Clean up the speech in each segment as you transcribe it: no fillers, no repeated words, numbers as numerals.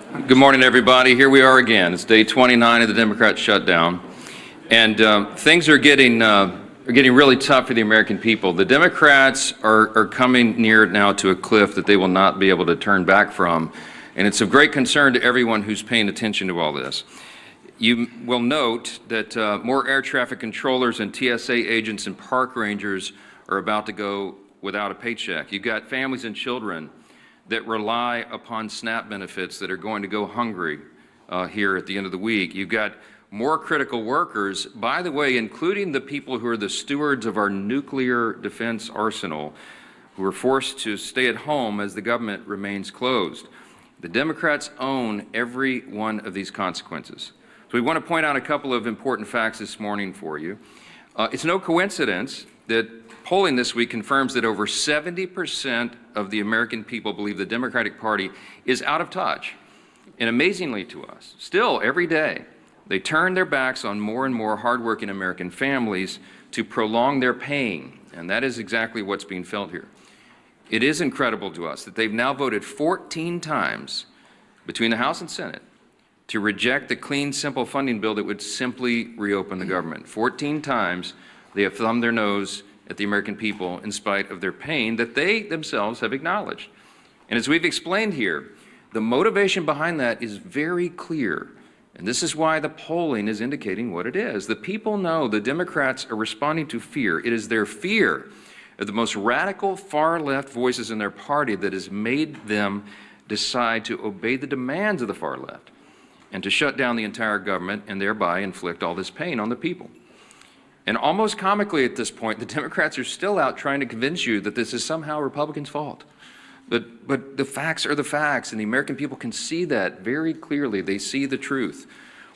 Good morning, everybody. Here we are again. It's day 29 of the Democrat shutdown, and things are getting really tough for the American people. The Democrats are coming near now to a cliff that they will not be able to turn back from, and it's of great concern to everyone who's paying attention to all this. You will note that more air traffic controllers and TSA agents and park rangers are about to go without a paycheck. You've got families and children that rely upon SNAP benefits that are going to go hungry here at the end of the week. You've got more critical workers, by the way, including the people who are the stewards of our nuclear defense arsenal, who are forced to stay at home as the government remains closed. The Democrats own every one of these consequences. So we want to point out a couple of important facts this morning for you. It's no coincidence that polling this week confirms that over 70% of the American people believe the Democratic Party is out of touch. And amazingly to us, still every day, they turn their backs on more and more hardworking American families to prolong their pain. And that is exactly what's being felt here. It is incredible to us that they've now voted 14 times between the House and Senate to reject the clean, simple funding bill that would simply reopen the government. 14 times they have thumbed their nose at the American people in spite of their pain that they themselves have acknowledged. And as we've explained here, the motivation behind that is very clear. And this is why the polling is indicating what it is. The people know the Democrats are responding to fear. It is their fear of the most radical far-left voices in their party that has made them decide to obey the demands of the far left and to shut down the entire government and thereby inflict all this pain on the people. And almost comically at this point, the Democrats are still out trying to convince you that this is somehow Republicans' fault. But the facts are the facts, and the American people can see that very clearly. They see the truth.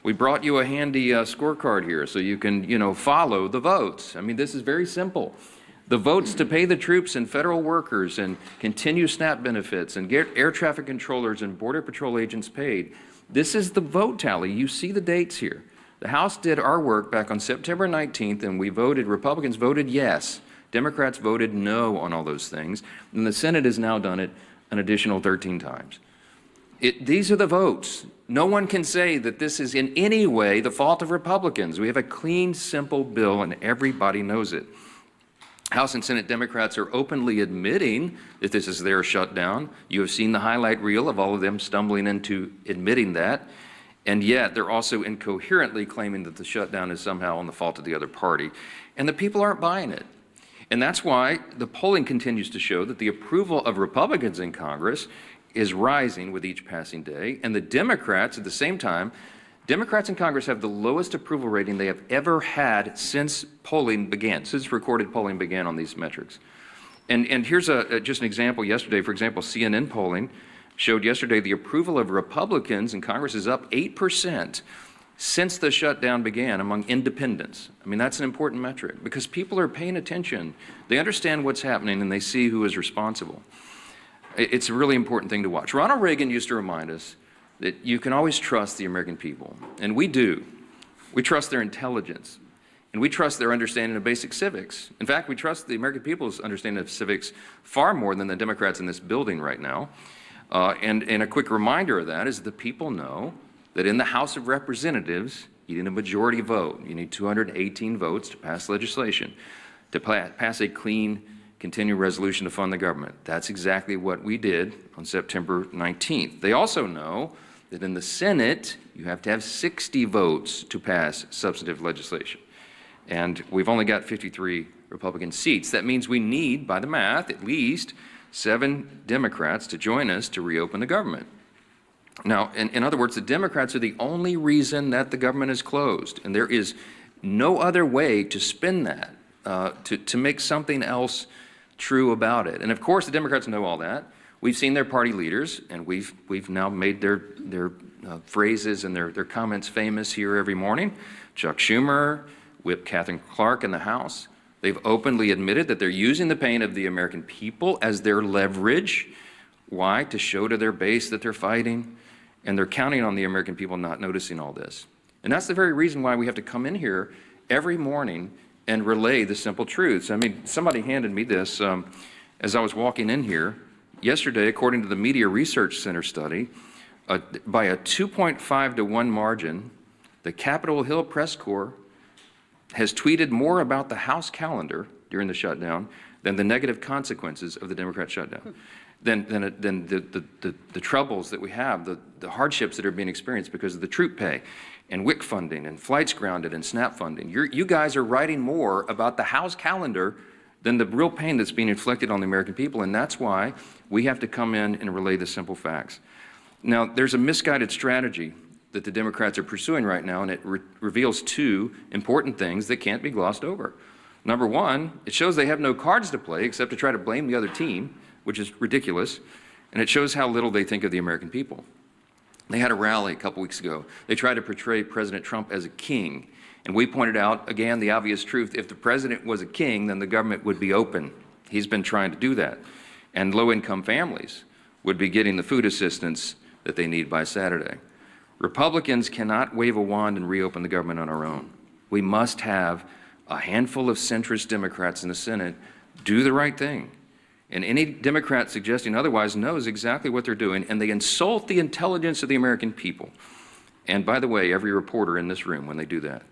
We brought you a handy scorecard here so you can, follow the votes. I mean, this is very simple. The votes to pay the troops and federal workers and continue SNAP benefits and get air traffic controllers and Border Patrol agents paid. This is the vote tally. You see the dates here. The House did our work back on September 19th, and we voted, Republicans voted yes. Democrats voted no on all those things. And the Senate has now done it an additional 13 times. These are the votes. No one can say that this is in any way the fault of Republicans. We have a clean, simple bill, and everybody knows it. House and Senate Democrats are openly admitting that this is their shutdown. You have seen the highlight reel of all of them stumbling into admitting that. And yet they're also incoherently claiming that the shutdown is somehow on the fault of the other party. And the people aren't buying it. And that's why the polling continues to show that the approval of Republicans in Congress is rising with each passing day. And the Democrats, at the same time, Democrats in Congress have the lowest approval rating they have ever had since polling began, since recorded polling began on these metrics. And here's just an example yesterday. For example, CNN polling showed yesterday the approval of Republicans in Congress is up 8% since the shutdown began among independents. I mean, that's an important metric because people are paying attention. They understand what's happening and they see who is responsible. It's a really important thing to watch. Ronald Reagan used to remind us that you can always trust the American people, and we do. We trust their intelligence, and we trust their understanding of basic civics. In fact, we trust the American people's understanding of civics far more than the Democrats in this building right now. And a quick reminder of that is the people know that in the House of Representatives, you need a majority vote. You need 218 votes to pass legislation, to pass a clean, continuing resolution to fund the government. That's exactly what we did on September 19th. They also know that in the Senate, you have to have 60 votes to pass substantive legislation. And we've only got 53 Republican seats. That means we need, by the math, at least 7 Democrats to join us to reopen the government. Now, in other words, the Democrats are the only reason that the government is closed, and there is no other way to spin that, to make something else true about it. And of course, the Democrats know all that. We've seen their party leaders, and we've now made their phrases and their comments famous here every morning. Chuck Schumer, Whip Catherine Clark in the House. They've openly admitted that they're using the pain of the American people as their leverage. Why? To show to their base that they're fighting. And they're counting on the American people not noticing all this. And that's the very reason why we have to come in here every morning and relay the simple truths. I mean, somebody handed me this as I was walking in here. Yesterday, according to the Media Research Center study, by a 2.5 to 1 margin, the Capitol Hill press corps has tweeted more about the House calendar during the shutdown than the negative consequences of the Democrat shutdown, than the troubles that we have, the hardships that are being experienced because of the troop pay and WIC funding and flights grounded and SNAP funding. You guys are writing more about the House calendar than the real pain that's being inflicted on the American people, and that's why we have to come in and relay the simple facts. Now, there's a misguided strategy that the Democrats are pursuing right now, and it reveals two important things that can't be glossed over. Number one, it shows they have no cards to play except to try to blame the other team, which is ridiculous, and it shows how little they think of the American people. They had a rally a couple weeks ago. They tried to portray President Trump as a king, and we pointed out, again, the obvious truth. If the president was a king, then the government would be open. He's been trying to do that. And low-income families would be getting the food assistance that they need by Saturday. Republicans cannot wave a wand and reopen the government on our own. We must have a handful of centrist Democrats in the Senate do the right thing. And any Democrat suggesting otherwise knows exactly what they're doing, and they insult the intelligence of the American people. And by the way, every reporter in this room when they do that.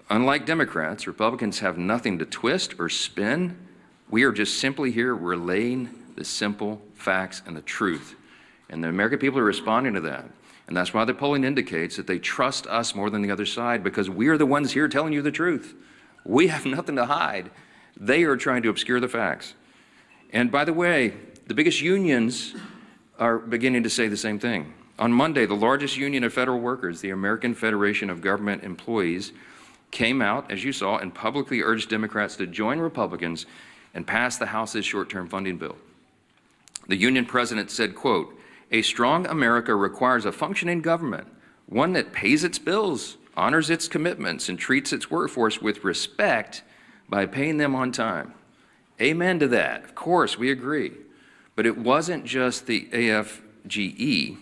Unlike Democrats, Republicans have nothing to twist or spin. We are just simply here relaying the simple facts and the truth. And the American people are responding to that. And that's why the polling indicates that they trust us more than the other side, because we are the ones here telling you the truth. We have nothing to hide. They are trying to obscure the facts. And by the way, the biggest unions are beginning to say the same thing. On Monday, the largest union of federal workers, the American Federation of Government Employees, came out, as you saw, and publicly urged Democrats to join Republicans and pass the House's short-term funding bill. The union president said, quote, "A strong America requires a functioning government, one that pays its bills, honors its commitments, and treats its workforce with respect by paying them on time." Amen to that. Of course, we agree. But it wasn't just the AFGE.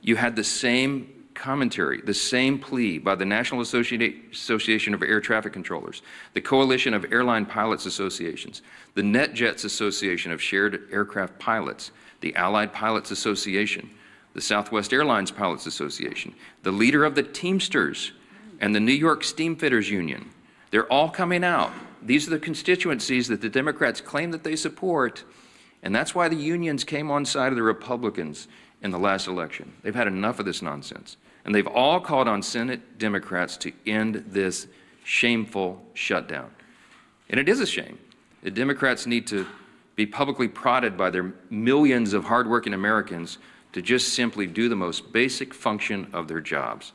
You had the same commentary, the same plea by the National Association of Air Traffic Controllers, the Coalition of Airline Pilots Associations, the NetJets Association of Shared Aircraft Pilots, the Allied Pilots Association, the Southwest Airlines Pilots Association, the leader of the Teamsters, and the New York Steamfitters Union. They're all coming out. These are the constituencies that the Democrats claim that they support, and that's why the unions came on side of the Republicans in the last election. They've had enough of this nonsense, and they've all called on Senate Democrats to end this shameful shutdown. And it is a shame. The Democrats need to be publicly prodded by their millions of hardworking Americans to just simply do the most basic function of their jobs.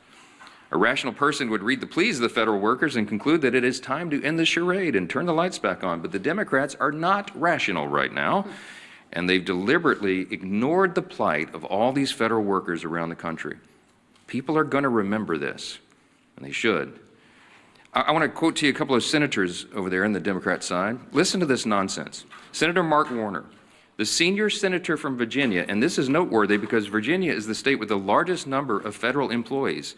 A rational person would read the pleas of the federal workers and conclude that it is time to end the charade and turn the lights back on. But the Democrats are not rational right now, and they've deliberately ignored the plight of all these federal workers around the country. People are going to remember this, and they should. I want to quote to you a couple of senators over there on the Democrat side. Listen to this nonsense. Senator Mark Warner, the senior senator from Virginia, and this is noteworthy because Virginia is the state with the largest number of federal employees.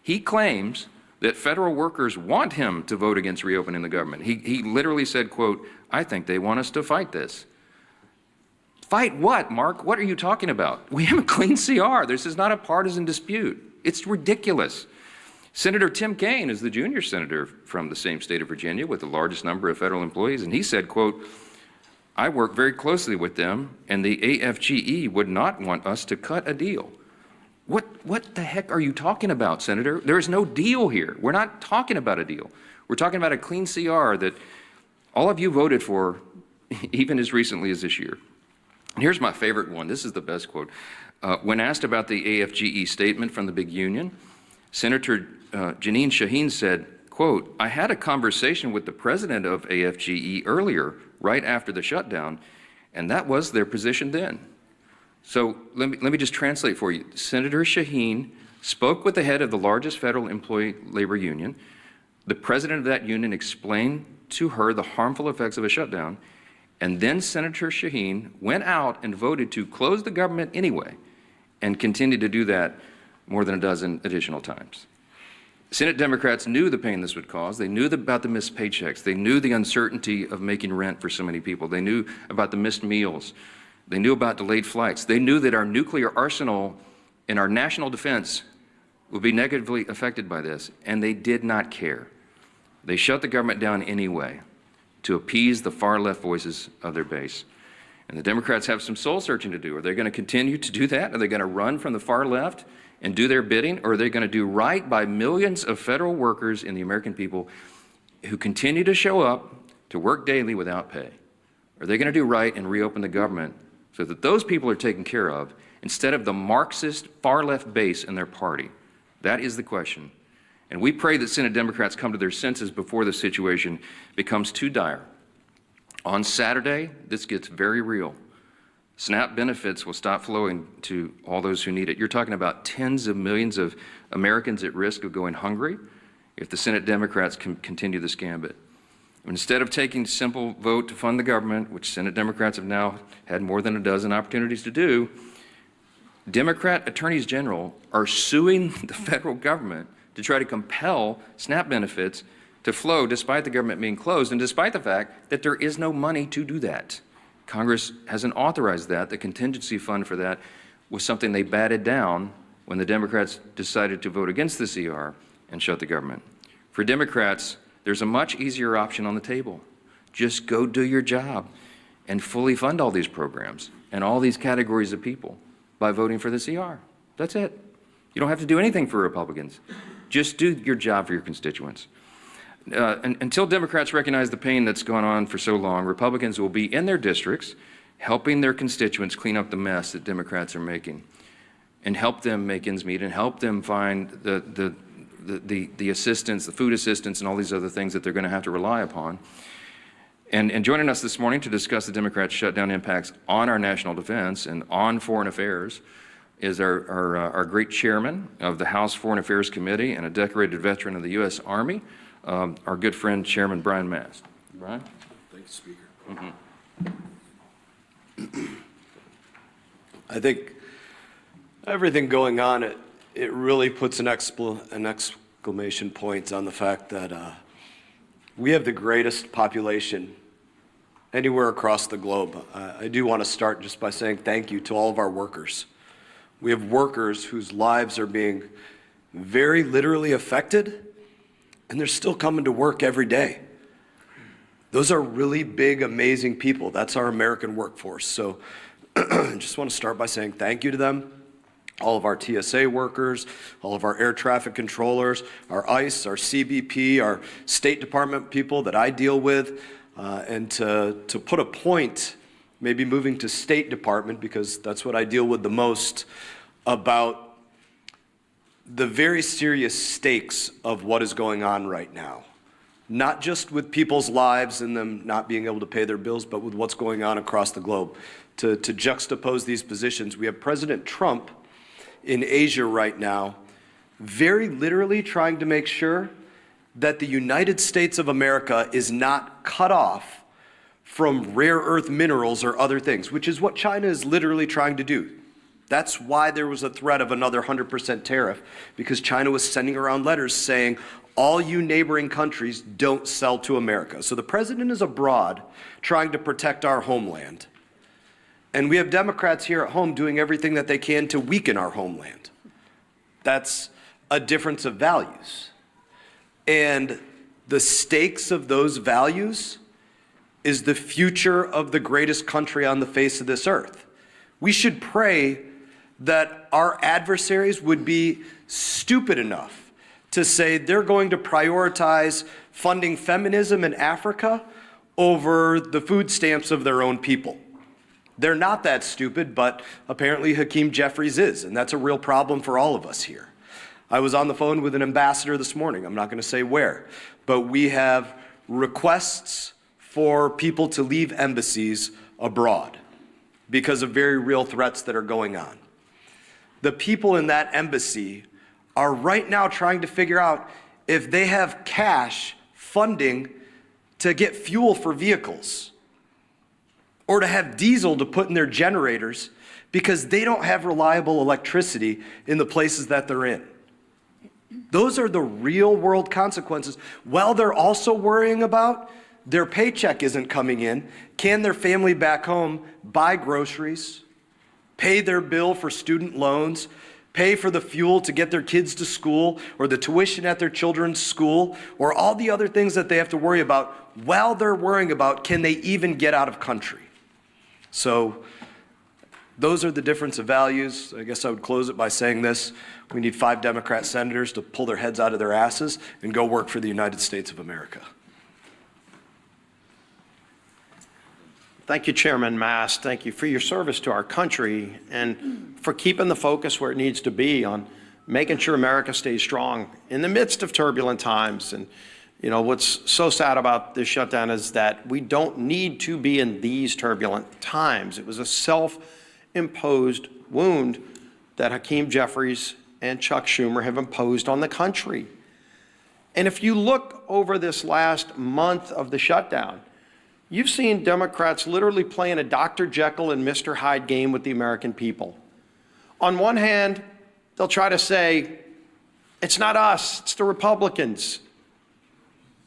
He claims that federal workers want him to vote against reopening the government. He literally said, quote, "I think they want us to fight this." Fight what, Mark? What are you talking about? We have a clean CR. This is not a partisan dispute. It's ridiculous. Senator Tim Kaine is the junior senator from the same state of Virginia with the largest number of federal employees, and he said, quote, "I work very closely with them, and the AFGE would not want us to cut a deal." What the heck are you talking about, Senator? There is no deal here. We're not talking about a deal. We're talking about a clean CR that all of you voted for even as recently as this year. And here's my favorite one. This is the best quote. When asked about the AFGE statement from the big union, Senator Jeanine Shaheen said, quote, "I had a conversation with the president of AFGE earlier, right after the shutdown, and that was their position then." So let me just translate for you. Senator Shaheen spoke with the head of the largest federal employee labor union. The president of that union explained to her the harmful effects of a shutdown, and then Senator Shaheen went out and voted to close the government anyway, and continued to do that more than a dozen additional times. Senate Democrats knew the pain this would cause. They knew about the missed paychecks. They knew the uncertainty of making rent for so many people. They knew about the missed meals. They knew about delayed flights. They knew that our nuclear arsenal and our national defense will be negatively affected by this, and they did not care. They shut the government down anyway to appease the far-left voices of their base. And the Democrats have some soul-searching to do. Are they going to continue to do that? Are they going to run from the far left and do their bidding? Or are they going to do right by millions of federal workers and the American people who continue to show up to work daily without pay? Are they going to do right and reopen the government so that those people are taken care of instead of the Marxist far-left base in their party? That is the question. And we pray that Senate Democrats come to their senses before the situation becomes too dire. On Saturday, this gets very real. SNAP benefits will stop flowing to all those who need it. You're talking about tens of millions of Americans at risk of going hungry if the Senate Democrats can continue this gambit. Instead of taking a simple vote to fund the government, which Senate Democrats have now had more than a dozen opportunities to do, Democrat attorneys general are suing the federal government to try to compel SNAP benefits to flow despite the government being closed and despite the fact that there is no money to do that. Congress hasn't authorized that. The contingency fund for that was something they batted down when the Democrats decided to vote against the CR and shut the government. For Democrats, there's a much easier option on the table. Just go do your job and fully fund all these programs and all these categories of people by voting for the CR. That's it. You don't have to do anything for Republicans. Just do your job for your constituents. Until Democrats recognize the pain that's gone on for so long, Republicans will be in their districts helping their constituents clean up the mess that Democrats are making and help them make ends meet and help them find the assistance, the food assistance, and all these other things that they're going to have to rely upon. And joining us this morning to discuss the Democrats' shutdown impacts on our national defense and on foreign affairs is our great chairman of the House Foreign Affairs Committee and a decorated veteran of the U.S. Army, our good friend, Chairman Brian Mast. Brian? Thank you, Speaker. I think everything going on, it really puts an exclamation point on the fact that we have the greatest population anywhere across the globe. I do want to start just by saying thank you to all of our workers. We have workers whose lives are being very literally affected, and they're still coming to work every day. Those are really big, amazing people. That's our American workforce. So I just want to start by saying thank you to them. All of our TSA workers, all of our air traffic controllers, our ICE, our CBP, our State Department people that I deal with, and to put a point, maybe moving to State Department, because that's what I deal with the most, about the very serious stakes of what is going on right now. Not just with people's lives and them not being able to pay their bills, but with what's going on across the globe. To juxtapose these positions, we have President Trump in Asia right now, very literally trying to make sure that the United States of America is not cut off from rare earth minerals or other things, which is what China is literally trying to do. That's why there was a threat of another 100% tariff, because China was sending around letters saying, all you neighboring countries don't sell to America. So the president is abroad trying to protect our homeland. And we have Democrats here at home doing everything that they can to weaken our homeland. That's a difference of values. And the stakes of those values is the future of the greatest country on the face of this earth. We should pray that our adversaries would be stupid enough to say they're going to prioritize funding feminism in Africa over the food stamps of their own people. They're not that stupid, but apparently Hakeem Jeffries is, and that's a real problem for all of us here. I was on the phone with an ambassador this morning. I'm not going to say where, but we have requests for people to leave embassies abroad because of very real threats that are going on. The people in that embassy are right now trying to figure out if they have cash funding to get fuel for vehicles or to have diesel to put in their generators because they don't have reliable electricity in the places that they're in. Those are the real world consequences. While they're also worrying about their paycheck isn't coming in, can their family back home buy groceries, pay their bill for student loans, pay for the fuel to get their kids to school, or the tuition at their children's school, or all the other things that they have to worry about while they're worrying about, can they even get out of country? So those are the difference of values. I guess I would close it by saying this. We need 5 Democrat senators to pull their heads out of their asses and go work for the United States of America. Thank you, Chairman Mast. Thank you for your service to our country and for keeping the focus where it needs to be on making sure America stays strong in the midst of turbulent times. And you know, what's so sad about this shutdown is that we don't need to be in these turbulent times. It was a self-imposed wound that Hakeem Jeffries and Chuck Schumer have imposed on the country. And if you look over this last month of the shutdown, you've seen Democrats literally playing a Dr. Jekyll and Mr. Hyde game with the American people. On one hand, they'll try to say, it's not us, it's the Republicans.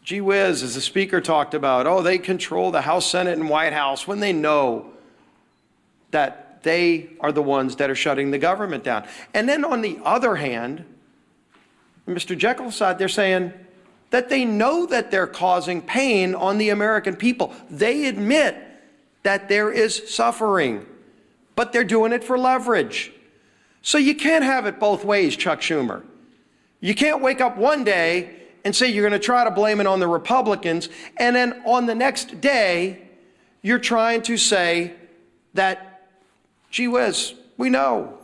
Gee whiz, as the speaker talked about, oh, they control the House, Senate, and White House, when they know that they are the ones that are shutting the government down. And then on the other hand, Mr. Jekyll's side, they're saying that they know that they're causing pain on the American people. They admit that there is suffering, but they're doing it for leverage. So you can't have it both ways, Chuck Schumer. You can't wake up one day and say you're going to try to blame it on the Republicans, and then on the next day, you're trying to say that, gee whiz, we know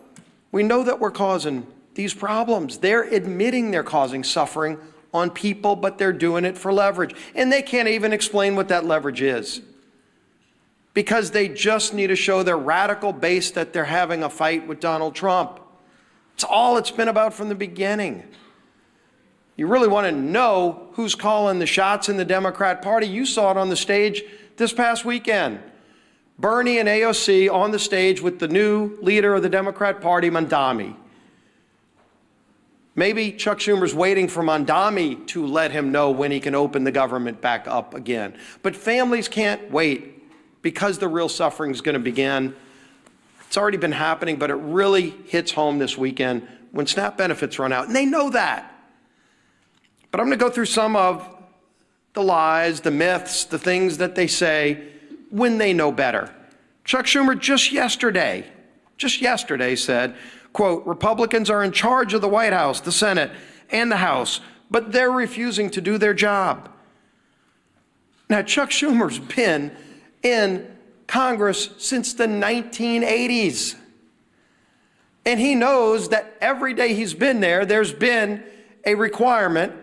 that we're causing these problems. They're admitting they're causing suffering on people, but they're doing it for leverage. And they can't even explain what that leverage is, because they just need to show their radical base that they're having a fight with Donald Trump. It's all it's been about from the beginning. You really want to know who's calling the shots in the Democrat Party? You saw it on the stage this past weekend. Bernie and AOC on the stage with the new leader of the Democrat Party, Mandami. Maybe Chuck Schumer's waiting for Mandami to let him know when he can open the government back up again. But families can't wait, because the real suffering is going to begin. It's already been happening, but it really hits home this weekend when SNAP benefits run out. And they know that. But I'm going to go through some of the lies, the myths, the things that they say when they know better. Chuck Schumer just yesterday said, quote, Republicans are in charge of the White House, the Senate, and the House, but they're refusing to do their job. Now, Chuck Schumer's been in Congress since the 1980s. And he knows that every day he's been there, there's been a requirement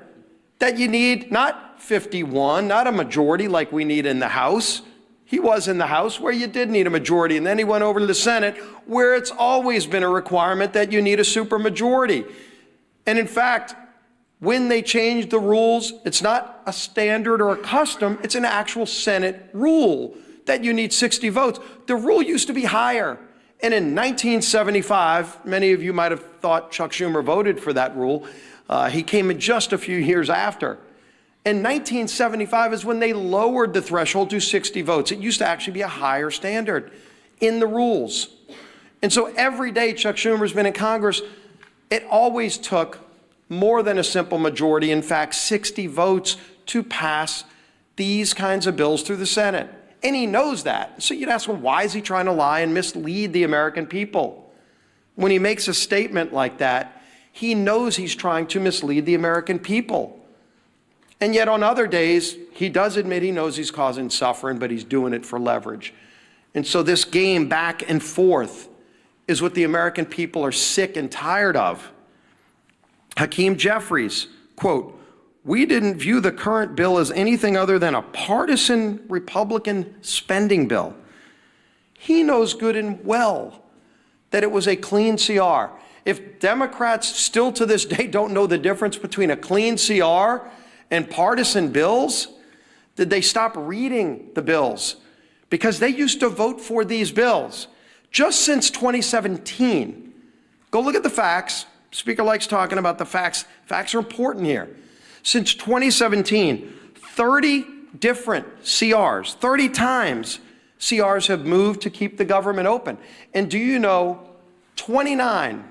that you need not 51, not a majority like we need in the House. He was in the House where you did need a majority, and then he went over to the Senate where it's always been a requirement that you need a supermajority. And in fact, when they changed the rules, it's not a standard or a custom, it's an actual Senate rule that you need 60 votes. The rule used to be higher. And in 1975, many of you might have thought Chuck Schumer voted for that rule. He came in just a few years after. In 1975 is when they lowered the threshold to 60 votes. It used to actually be a higher standard in the rules. And so every day Chuck Schumer's been in Congress, it always took more than a simple majority, in fact, 60 votes to pass these kinds of bills through the Senate. And he knows that. So you'd ask, well, why is he trying to lie and mislead the American people? When he makes a statement like that, he knows he's trying to mislead the American people. And yet on other days, he does admit he knows he's causing suffering, but he's doing it for leverage. And so this game back and forth is what the American people are sick and tired of. Hakeem Jeffries, quote, we didn't view the current bill as anything other than a partisan Republican spending bill. He knows good and well that it was a clean CR. If Democrats still to this day don't know the difference between a clean CR and partisan bills, did they stop reading the bills? Because they used to vote for these bills. Just since 2017, go look at the facts. Speaker likes talking about the facts. Facts are important here. Since 2017, 30 different CRs, 30 times CRs have moved to keep the government open. And do you know 29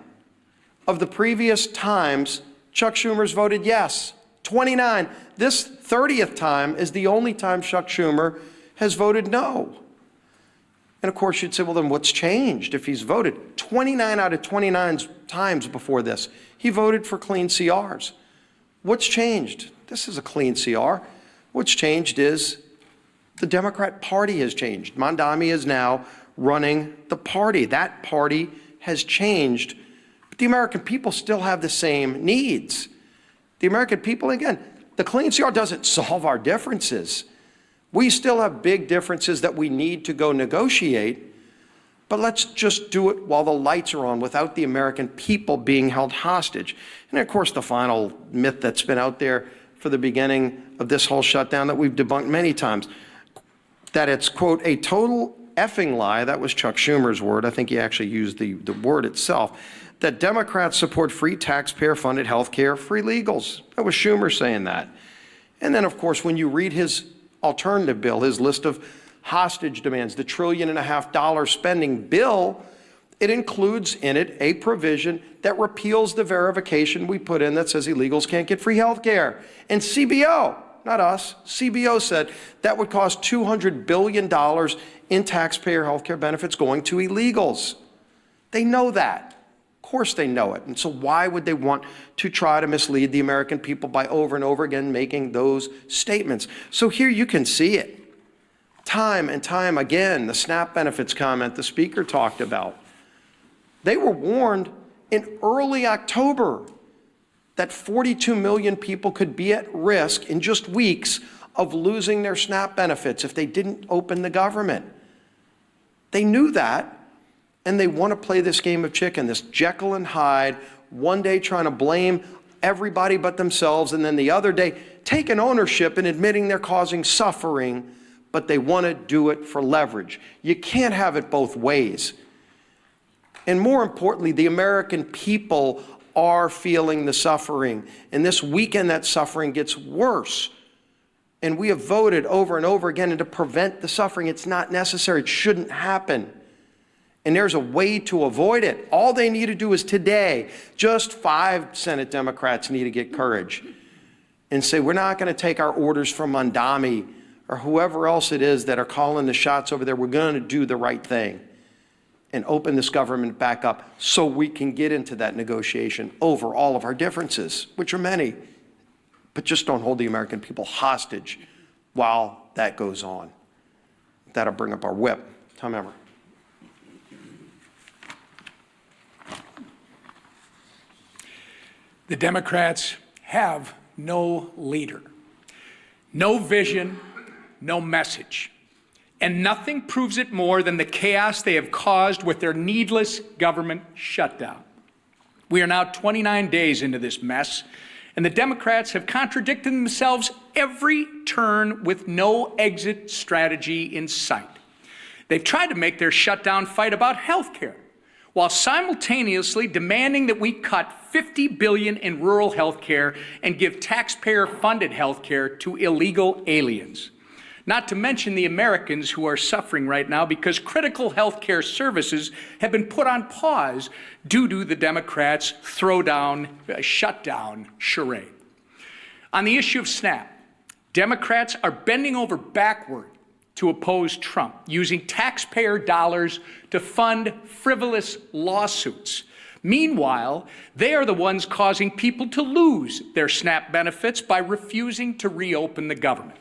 of the previous times Chuck Schumer's voted yes. 29. This 30th time is the only time Chuck Schumer has voted no. And of course, you'd say, well, then what's changed if he's voted? 29 out of 29 times before this, he voted for clean CRs. What's changed? This is a clean CR. What's changed is the Democrat Party has changed. Mondami is now running the party. That party has changed. But the American people still have the same needs. The American people, again, the clean CR doesn't solve our differences. We still have big differences that we need to go negotiate, but let's just do it while the lights are on without the American people being held hostage. And of course, the final myth that's been out there for the beginning of this whole shutdown that we've debunked many times, that it's, quote, a total effing lie, that was Chuck Schumer's word, I think he actually used the word itself, that Democrats support free taxpayer-funded health care, free legals. That was Schumer saying that. And then, of course, when you read his alternative bill, his list of hostage demands, the $1.5 trillion spending bill, it includes in it a provision that repeals the verification we put in that says illegals can't get free health care. And CBO, not us, CBO said that would cost $200 billion in taxpayer health care benefits going to illegals. They know that. Of course they know it. And so why would they want to try to mislead the American people by over and over again making those statements? So here you can see it. Time and time again, the SNAP benefits comment the speaker talked about. They were warned in early October that 42 million people could be at risk in just weeks of losing their SNAP benefits if they didn't open the government. They knew that. And they want to play this game of chicken, this Jekyll and Hyde, one day trying to blame everybody but themselves, and then the other day taking ownership and admitting they're causing suffering, but they want to do it for leverage. You can't have it both ways. And more importantly, the American people are feeling the suffering. And this weekend, that suffering gets worse. And we have voted over and over again to prevent the suffering. It's not necessary. It shouldn't happen. And there's a way to avoid it. All they need to do is today, just 5 Senate Democrats need to get courage and say, we're not going to take our orders from Mondami or whoever else it is that are calling the shots over there. We're going to do the right thing and open this government back up so we can get into that negotiation over all of our differences, which are many, but just don't hold the American people hostage while that goes on. That'll bring up our whip. Tom Emmer. The Democrats have no leader, no vision, no message. And nothing proves it more than the chaos they have caused with their needless government shutdown. We are now 29 days into this mess, and the Democrats have contradicted themselves every turn with no exit strategy in sight. They've tried to make their shutdown fight about health care, while simultaneously demanding that we cut $50 billion in rural health care and give taxpayer-funded health care to illegal aliens. Not to mention the Americans who are suffering right now because critical health care services have been put on pause due to the Democrats' shutdown charade. On the issue of SNAP, Democrats are bending over backward to oppose Trump, using taxpayer dollars to fund frivolous lawsuits. Meanwhile, they are the ones causing people to lose their SNAP benefits by refusing to reopen the government.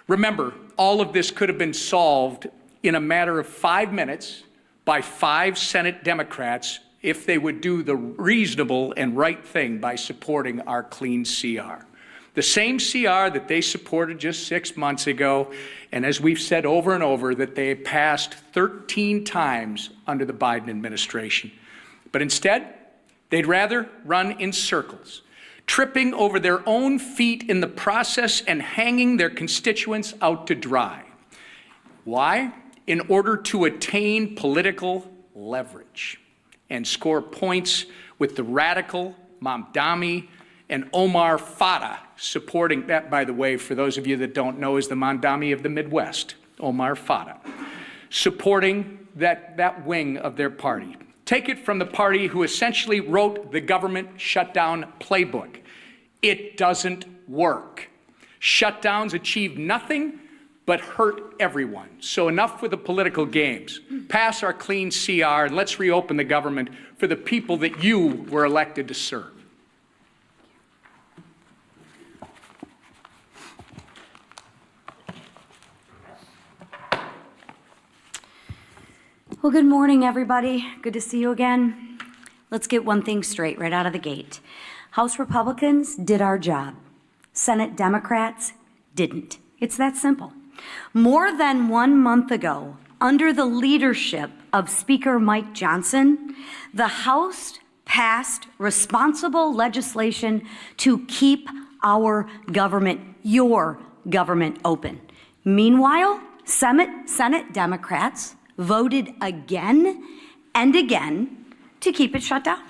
Remember, all of this could have been solved in a matter of 5 minutes by 5 Senate Democrats if they would do the reasonable and right thing by supporting our clean CR. The same CR that they supported just 6 months ago, and as we've said over and over, that they passed 13 times under the Biden administration. But instead, they'd rather run in circles, tripping over their own feet in the process and hanging their constituents out to dry. Why? In order to attain political leverage and score points with the radical Mamdani and Omar Fata, supporting that, by the way, for those of you that don't know, is the Mamdani of the Midwest, Omar Fata, supporting that wing of their party. Take it from the party who essentially wrote the government shutdown playbook. It doesn't work. Shutdowns achieve nothing but hurt everyone. So enough with the political games. Pass our clean CR and let's reopen the government for the people that you were elected to serve. Well, good morning, everybody. Good to see you again. Let's get one thing straight right out of the gate. House Republicans did our job. Senate Democrats didn't. It's that simple. More than 1 month ago, under the leadership of Speaker Mike Johnson, the House passed responsible legislation to keep our government, your government, open. Meanwhile, Senate Democrats voted again and again to keep it shut down.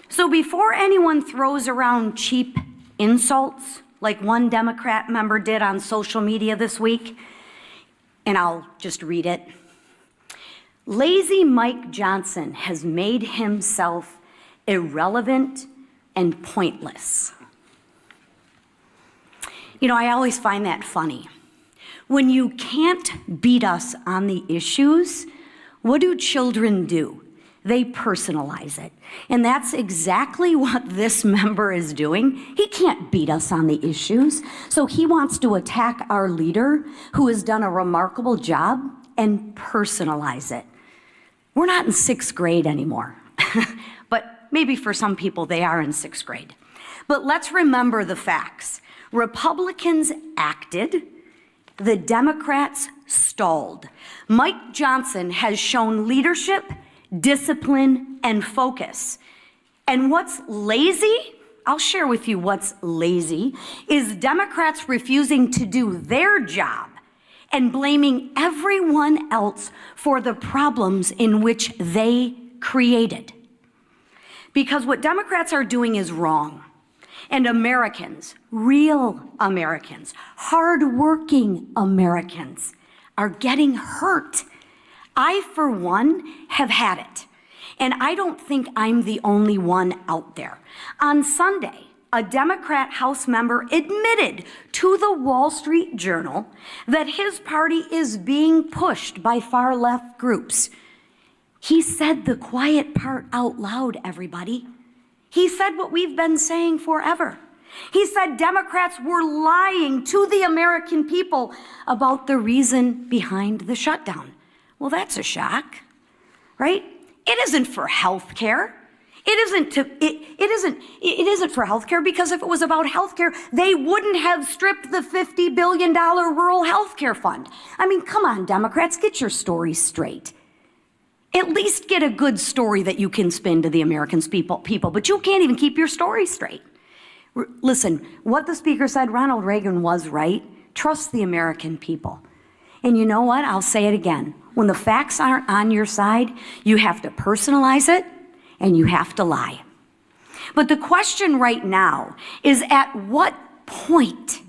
So before anyone throws around cheap insults like one Democrat member did on social media this week, and I'll just read it. Lazy Mike Johnson has made himself irrelevant and pointless. You know, I always find that funny. When you can't beat us on the issues, what do children do? They personalize it. And that's exactly what this member is doing. He can't beat us on the issues, so he wants to attack our leader, who has done a remarkable job, and personalize it. We're not in 6th grade anymore, but maybe for some people they are in 6th grade. But let's remember the facts. Republicans acted, the Democrats stalled. Mike Johnson has shown leadership, discipline, and focus. And what's lazy, I'll share with you what's lazy, is Democrats refusing to do their job and blaming everyone else for the problems in which they created. Because what Democrats are doing is wrong. And Americans, real Americans, hardworking Americans, are getting hurt. I, for one, have had it. And I don't think I'm the only one out there. On Sunday, a Democrat House member admitted to the Wall Street Journal that his party is being pushed by far-left groups. He said the quiet part out loud, everybody. He said what we've been saying forever. He said Democrats were lying to the American people about the reason behind the shutdown. Well, that's a shock, right? It isn't for health care. It isn't for health care, because if it was about health care, they wouldn't have stripped the $50 billion rural health care fund. I mean, come on, Democrats, get your stories straight. At least get a good story that you can spin to the American people, but you can't even keep your story straight. Listen, what the speaker said, Ronald Reagan was right. Trust the American people. And you know what? I'll say it again. When the facts aren't on your side, you have to personalize it and you have to lie. But the question right now is, at what point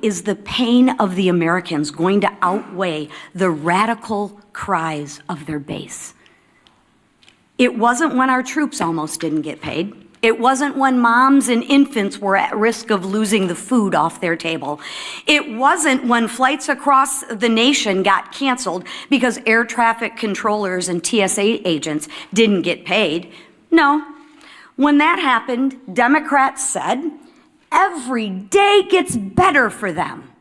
is the pain of the Americans going to outweigh the radical cries of their base? It wasn't when our troops almost didn't get paid. It wasn't when moms and infants were at risk of losing the food off their table. It wasn't when flights across the nation got canceled because air traffic controllers and TSA agents didn't get paid. No. When that happened, Democrats said, every day gets better for them.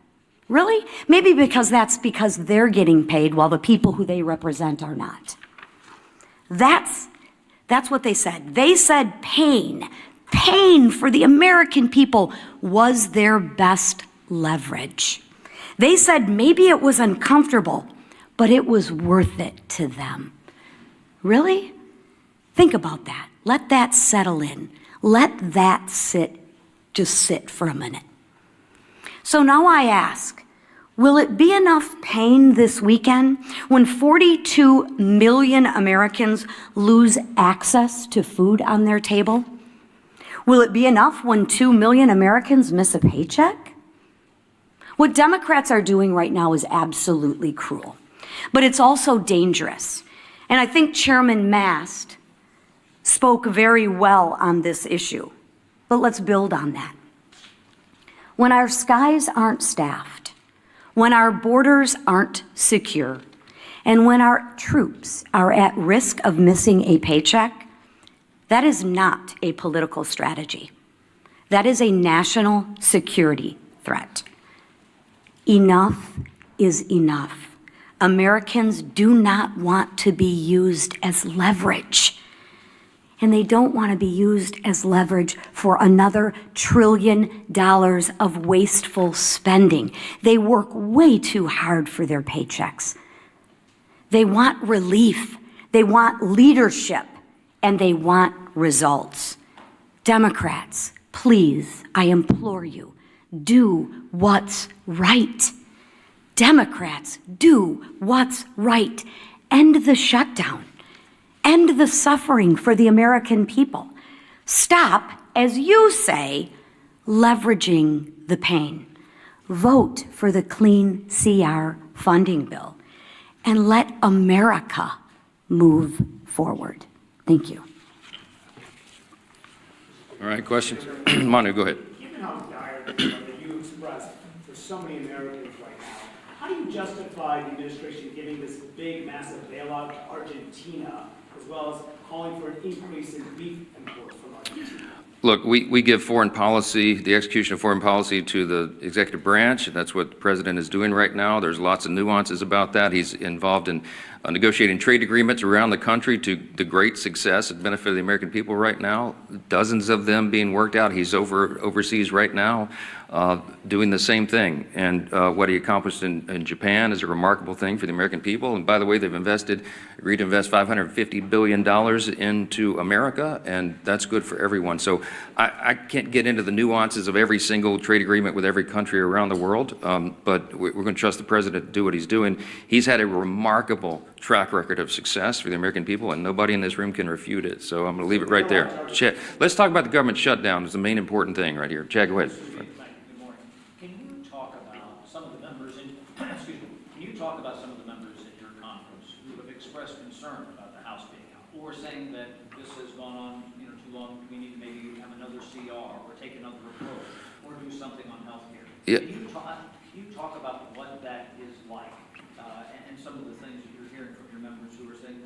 Really? Maybe because they're getting paid while the people who they represent are not. That's what they said. They said pain for the American people was their best leverage. They said maybe it was uncomfortable, but it was worth it to them. Really? Think about that. Let that settle in. Let that just sit for a minute. So now I ask, will it be enough pain this weekend when 42 million Americans lose access to food on their table? Will it be enough when 2 million Americans miss a paycheck? What Democrats are doing right now is absolutely cruel, but it's also dangerous. And I think Chairman Mast spoke very well on this issue, but let's build on that. When our skies aren't staffed, when our borders aren't secure, and when our troops are at risk of missing a paycheck, that is not a political strategy. That is a national security threat. Enough is enough. Americans do not want to be used as leverage. And they don't want to be used as leverage for another $1 trillion of wasteful spending. They work way too hard for their paychecks. They want relief, they want leadership, and they want results. Democrats, please, I implore you, do what's right. Democrats, do what's right. End the shutdown. End the suffering for the American people. Stop, as you say, leveraging the pain. Vote for the Clean CR funding bill and let America move forward. Thank you. All right, questions? Manu, go ahead. Given how dire the feeling that you expressed for so many Americans right now, how do you justify the administration giving this big, massive bailout to Argentina, as well as calling for an increase in beef imports from Argentina? Look, we give foreign policy, the execution of foreign policy to the executive branch. That's what the president is doing right now. There's lots of nuances about that. He's involved in negotiating trade agreements around the country to the great success and benefit of the American people right now. Dozens of them being worked out. He's overseas right now doing the same thing. And what he accomplished in Japan is a remarkable thing for the American people. And by the way, they've agreed to invest $550 billion into America, and that's good for everyone. So I can't get into the nuances of every single trade agreement with every country around the world, but we're going to trust the president to do what he's doing. He's had a remarkable track record of success for the American people, and nobody in this room can refute it. So I'm going to leave it right there. Chad, let's talk about the government shutdown. It's the main important thing right here. Chad, go ahead. Good morning. Can you talk about some of the members in, excuse me, can you talk about some of the members in your conference who have expressed concern about the House being out, or saying that this has gone on, too long, we need to maybe have another CR or take another approach or do something on health care? Yeah. Can you talk about what that is like and some of the things that you're hearing from your members who are saying,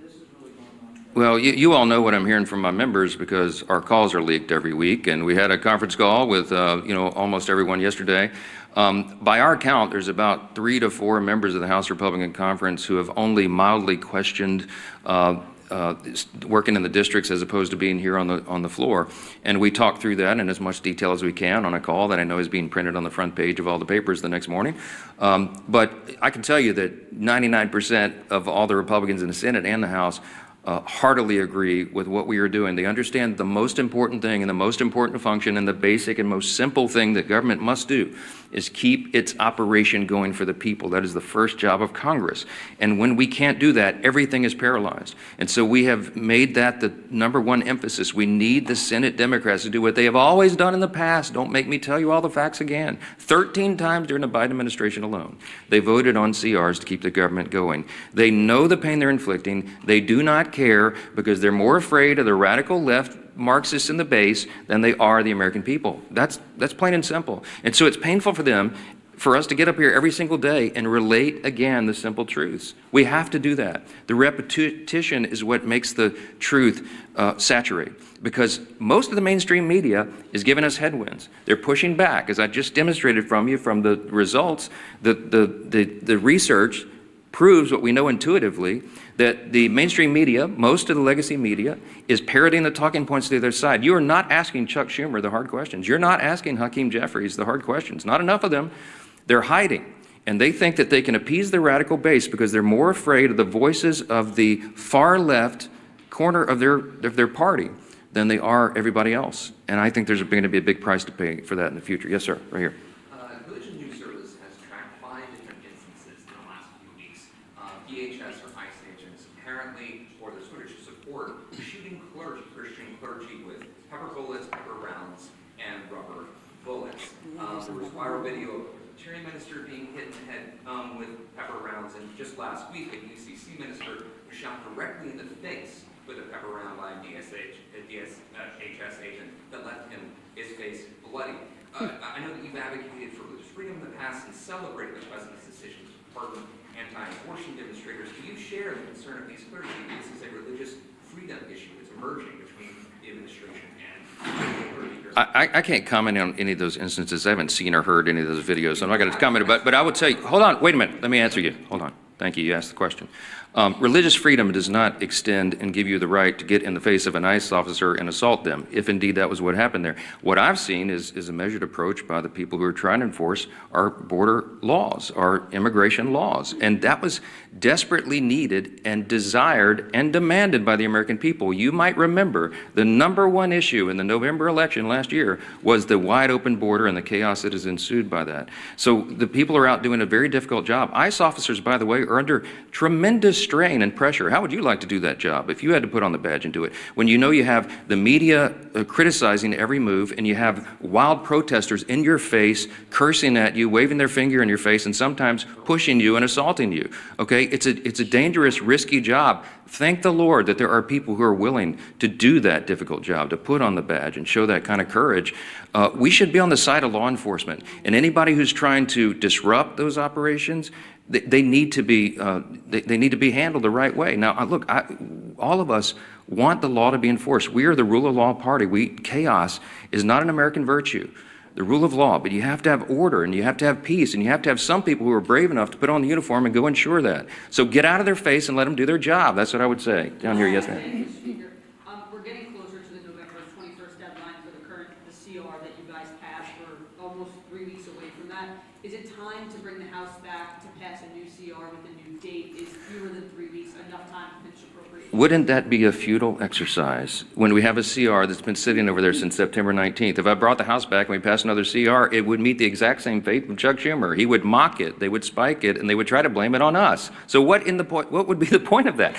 this is really going on? Well, you all know what I'm hearing from my members because our calls are leaked every week, and we had a conference call with almost everyone yesterday. By our count, there's about 3 to 4 members of the House Republican Conference who have only mildly questioned working in the districts as opposed to being here on the floor. And we talked through that in as much detail as we can on a call that I know is being printed on the front page of all the papers the next morning. But I can tell you that 99% of all the Republicans in the Senate and the House heartily agree with what we are doing. They understand the most important thing and the most important function and the basic and most simple thing that government must do is keep its operation going for the people. That is the first job of Congress. And when we can't do that, everything is paralyzed. And so we have made that the #1 emphasis. We need the Senate Democrats to do what they have always done in the past. Don't make me tell you all the facts again. 13 times during the Biden administration alone, they voted on CRs to keep the government going. They know the pain they're inflicting. They do not care because they're more afraid of the radical left Marxists in the base than they are the American people. That's plain and simple. And so it's painful for them, for us to get up here every single day and relate again the simple truths. We have to do that. The repetition is what makes the truth saturate, because most of the mainstream media is giving us headwinds. They're pushing back, as I just demonstrated from you from the results. The research proves what we know intuitively, that the mainstream media, most of the legacy media, is parroting the talking points to the other side. You are not asking Chuck Schumer the hard questions. You're not asking Hakeem Jeffries the hard questions. Not enough of them. They're hiding. And they think that they can appease the radical base because they're more afraid of the voices of the far left corner of their party than they are everybody else. And I think there's going to be a big price to pay for that in the future. Yes, sir, right here. Religion News Service has tracked 5 different instances in the last few weeks. DHS or ICE agents apparently, or the sort of support, shooting Christian clergy with pepper bullets, pepper rounds, and rubber bullets. There was viral video of a Presbyterian minister being hit in the head with pepper rounds, and just last week, a UCC minister was shot directly in the face with a pepper round by a DHS agent that left his face bloody. I know that you've advocated for religious freedom in the past and celebrated the president's decision to pardon anti-abortion demonstrators. Do you share the concern of these clergy? This is a religious freedom issue that's emerging between the administration and the clergy. I can't comment on any of those instances. I haven't seen or heard any of those videos, so I'm not going to comment. But I would say, hold on, wait a minute. Let me answer you. Hold on. Thank you. You asked the question. Religious freedom does not extend and give you the right to get in the face of an ICE officer and assault them, if indeed that was what happened there. What I've seen is a measured approach by the people who are trying to enforce our border laws, our immigration laws. And that was desperately needed and desired and demanded by the American people. You might remember the #1 issue in the November election last year was the wide open border and the chaos that has ensued by that. So the people are out doing a very difficult job. ICE officers, by the way, are under tremendous strain and pressure. How would you like to do that job if you had to put on the badge and do it? When you know you have the media criticizing every move and you have wild protesters in your face, cursing at you, waving their finger in your face, and sometimes pushing you and assaulting you. Okay, it's a dangerous, risky job. Thank the Lord that there are people who are willing to do that difficult job, to put on the badge and show that kind of courage. We should be on the side of law enforcement, and anybody who's trying to disrupt those operations, they need to be handled the right way. Now, look, all of us want the law to be enforced. We are the rule of law party. Chaos is not an American virtue. The rule of law, but you have to have order and you have to have peace and you have to have some people who are brave enough to put on the uniform and go ensure that. So get out of their face and let them do their job. That's what I would say. Down here, yes, ma'am. Thank you, Speaker. We're getting closer to the November 21st deadline for the CR that you guys passed. We're almost 3 weeks away from that. Is it time to bring the House back to pass a new CR with a new date? Is fewer than 3 weeks enough time to finish appropriation? Wouldn't that be a futile exercise when we have a CR that's been sitting over there since September 19th? If I brought the House back and we passed another CR, it would meet the exact same fate of Chuck Schumer. He would mock it, they would spike it, and they would try to blame it on us. So what would be the point of that?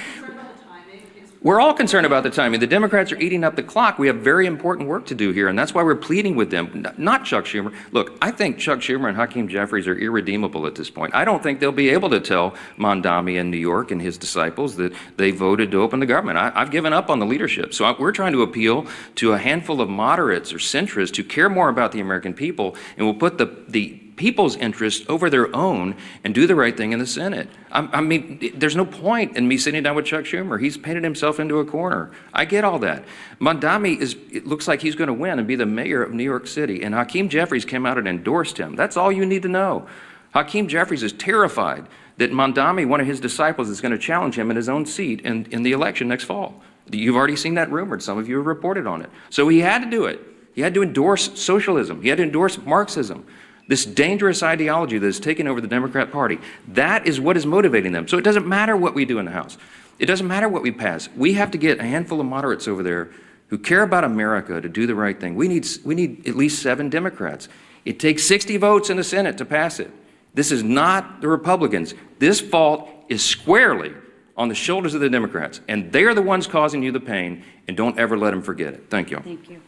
We're all concerned about the timing. The Democrats are eating up the clock. We have very important work to do here, and that's why we're pleading with them, not Chuck Schumer. Look, I think Chuck Schumer and Hakeem Jeffries are irredeemable at this point. I don't think they'll be able to tell Mondami in New York and his disciples that they voted to open the government. I've given up on the leadership. So we're trying to appeal to a handful of moderates or centrists who care more about the American people and will put the people's interest over their own and do the right thing in the Senate. I mean, there's no point in me sitting down with Chuck Schumer. He's painted himself into a corner. I get all that. Mondami it looks like he's going to win and be the mayor of New York City, and Hakeem Jeffries came out and endorsed him. That's all you need to know. Hakeem Jeffries is terrified that Mondami, one of his disciples, is going to challenge him in his own seat in the election next fall. You've already seen that rumored. Some of you have reported on it. So he had to do it. He had to endorse socialism. He had to endorse Marxism. This dangerous ideology that has taken over the Democrat Party, that is what is motivating them. So it doesn't matter what we do in the House. It doesn't matter what we pass. We have to get a handful of moderates over there who care about America to do the right thing. We need at least 7 Democrats. It takes 60 votes in the Senate to pass it. This is not the Republicans. This fault is squarely on the shoulders of the Democrats, and they are the ones causing you the pain, and don't ever let them forget it. Thank you. Thank you.